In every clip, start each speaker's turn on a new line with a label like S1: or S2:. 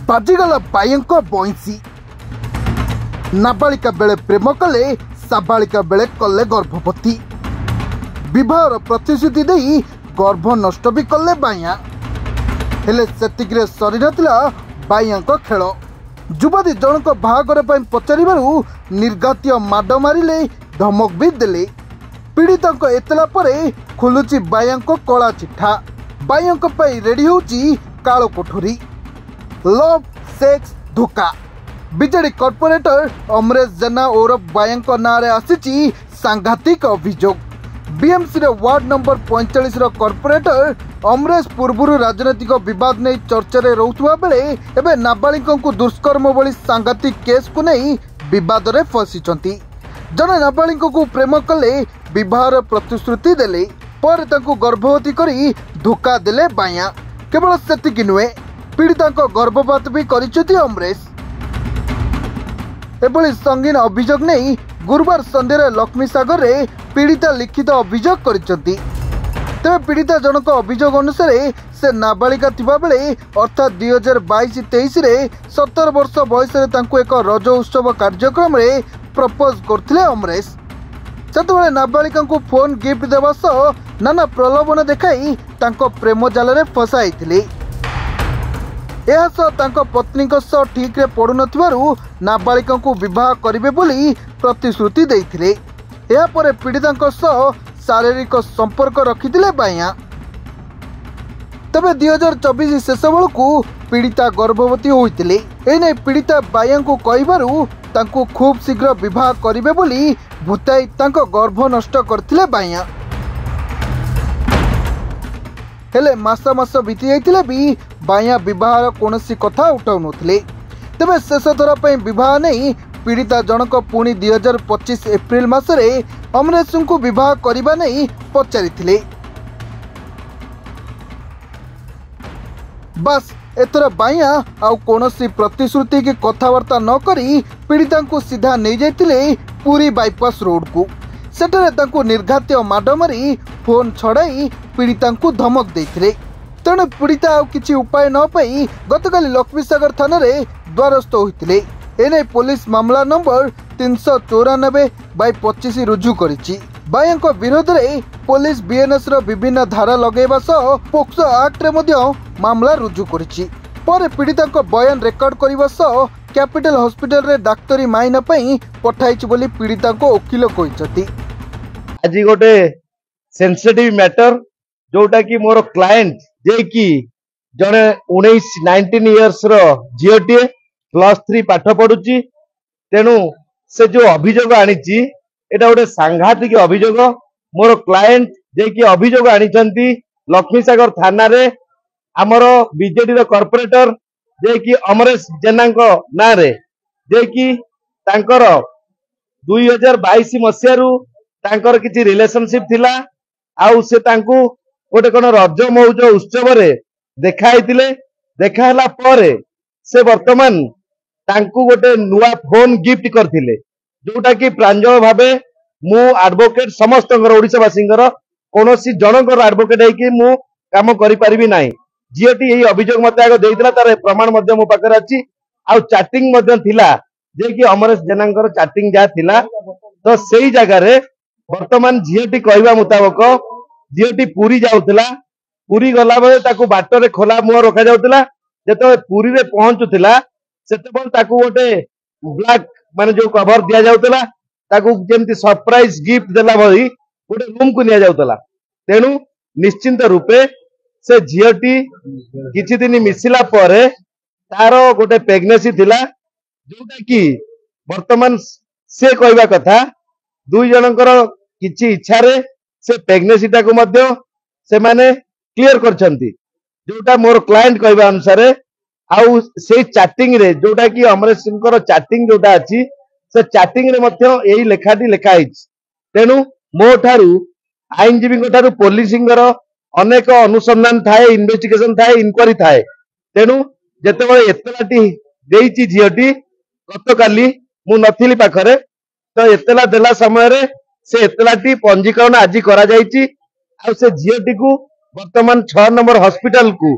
S1: बाजिगला बायंक बइंसी नाबालिका बेले प्रेम कले साबालिका बेले कले गर्भवती विवाहर प्रतिश्रुति देई गर्भ नष्ट भी कले बाया हेले सेतिकिरे सरी नथिला बायांक खेल युवती जनक बाहागर पचारू निर्घातीय माड मारिले धमक भी देले पीड़िता एतला पर खुलुची बायांक कला चिठा बायांक रेडी होची कालो कोठरी लव सेक्स धोखा बीजेडी कॉर्पोरेटर अमरेश जेना ओरफ बायांक नारे आसीची सांघातिक अभियोग बीएमसी रे वार्ड नंबर 45 रो कॉर्पोरेटर अमरेश पूर्व राजनैतिक विवाद नहीं चर्चा रे रहउथुवा बेले एबे नाबालिका को दुष्कर्म भली सांघातिक केस को नहीं विवाद रे फसिचंती जने नाबालिका को प्रेम कले विवाहर प्रतिश्रुति देले पर तांको गर्भवती करी धोखा देले बाया केवल सेतिकी नुहे पीड़िता गर्भपात भी करिसेती अमरेश एभली संगीन अभियोग नहीं गुरुवार संध्यारे लक्ष्मी सागर रे पीड़िता लिखित अभियोग करिसेती तेरे पीड़िता जनक अभियोग अनुसार से नाबालिका थिबा बेले अर्थात 2022-23 रे 17 वर्ष बयस रे तांको एक रज उत्सव कार्यक्रम रे प्रपोज करथिले अमरेश सेतबेले नाबालिका को फोन गिफ्ट देवा सह नाना प्रलोभन देखाई तांको प्रेम जाल रे फसाइथिले यह सह पत्नी ठीक रे पड़ू नथिबारु नाबालिका को विवाह करिवे बोली प्रतिश्रुति देइथिले या परे पीड़िता सह शारीरिक संपर्क रखिथिले बाया तबे 2024 शेष बेलू पीड़िता गर्भवती होइथिले एने पीड़िता बाया को कहिबारु तांको खूब शीघ्र विवाह करिवे बोली भूताई तांको गर्भ नष्ट करथिले बाया हेले मास मास बीती जाइथिले भी बाया विवाहर कौनसी कथा उठाउ नथिले तबे शेष थर पई विवाह नहीं पीड़िता जनक पुणी 2025 एप्रिल मासरे अमरेश को विवाह करबा नहीं पचारिथिले बस एथर बाया आउ कौनसी प्रतिश्रुति की कथबार्ता न करी पीड़िता को सीधा नहीं जाइथिले पूरी बाईपास रोड को सेठरे तांको निर्घात्य माड मारी फोन छड़ाई पीड़िता को धमक देइथिले तेणु पीड़िता आउ किछि उपाय न पाई गतकाली लक्ष्मीसागर थाना रे द्वारस्थ होइथिले एने पुलिस मामला नंबर 394/25 रुजु करिछि बायांक विरोध रे पुलिस बीएनएस रो विभिन्न धारा लगेबा सह पोक्सो एक्ट रे मध्य मामला रुजु करिछि पर पीड़िता बयान रेकर्ड करबा सह कैपिटल हॉस्पिटल रे डाक्टरी माइना पई पठाइछि बोली पीड़िता को वकील कहिसथि
S2: आज गोटे सेंसिटिव मैटर जोटा कि मोर क्लाएंट जे कि जने 19 इयर्स रो झीटी +3 पाठ पढ़ुची तेणु से जो अभियोग आनीची एटा गोटे सांघातिक अभियोग मोर क्लाएंट जे कि अभियोग आनीचंती लक्ष्मीसागर थाना रे हमर बीजेडी रो कॉर्पोरेटर जे कि अमरेश जेना ना रे जे कि तांकर 2022 मसियारू तांकर किछि रिलेशनशिप थिला आउ से तांकू गोटे कोन रज मौज उत्सव रे देखाइतिले देखाला परे से वर्तमान तांकू गोटे नुआ फोन गिफ्ट करथिले जोटा कि प्रांजल भाबे मु एडवोकेट समस्त ओडिशावासींकर कोनोसी जनकर एडवोकेट है कि मु काम करि परिबि नाही जीओटी एही अभियोग मते आगे देइतला तार प्रमाण मध्य मो पाकर अछि आ चैटिंग मध्य थिला जे कि अमरेश जेनांकर चैटिंग जा थिला तो सेही जगह रे वर्तमान जीओटी कहवा मुताबक जीओटी पुरी जाउतला पुरी गला बेले ताकू बाटरे खोला मुह रखा जाउतला जेतो पुरी रे पहुंचुतला सेतेबल ताकू गोटे ब्लैक माने जो कवर दिया जाउतला ताकू जेमति सरप्राइज गिफ्ट देला भई गोटे रूम को निया जाउतला तेनु निश्चिंत रूपे से झीटी किछि दिन मिसिला परे तारो गोटे प्रेगनेंसी थिला जोटा कि वर्तमान से कहवा कथा दुई जनकर किछि इच्छा रे से प्रेगनेंसी टाको मध्य से माने क्लियर करछंती जोटा मोर क्लाइंट कहवा अनुसार आउ से चैटिंग रे जोटा कि अमरेश सिंह चैटिंग जोटा अछि से चैटिंग रे मध्य एही लेखाटी लेखा आइछ तेनु मो ठारू आईनजीवी ठारू पुलिसिंगर अनेक अनुसंधान थाए इन्वेस्टिगेशन थाए इनक्वारी थाए तेनु जेतेबेले एतलाटी देइची झीटी गतकाली मु नथिली पाखरे तो एतला देला समय रे से एतलाटी पंजीकरण आज करा जाइची आ से झीटी को वर्तमान 6 नंबर हॉस्पिटल को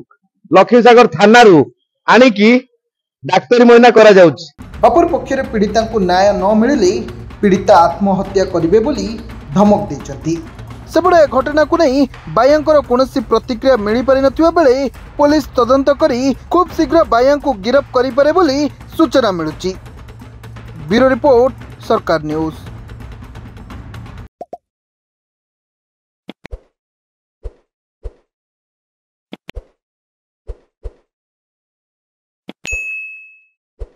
S2: लक्ष्मीसागर थाना रू आनिकी डाक्तरी महीना करा जाउछि।
S1: अपर पक्षरे पीड़िता को न्याय न मिले पीड़िता आत्महत्या करिवे बोली धमक देइछन्ति। सेबडे घटना को नहीं बायांकर कौनसी प्रतिक्रिया मिल पारि नथिबा बेले पुलिस तदंत करी खूब शीघ्र बायां को गिरफ्त करि पारे बोली सूचना मिलुछि। ब्यूरो रिपोर्ट, सरकार न्यूज।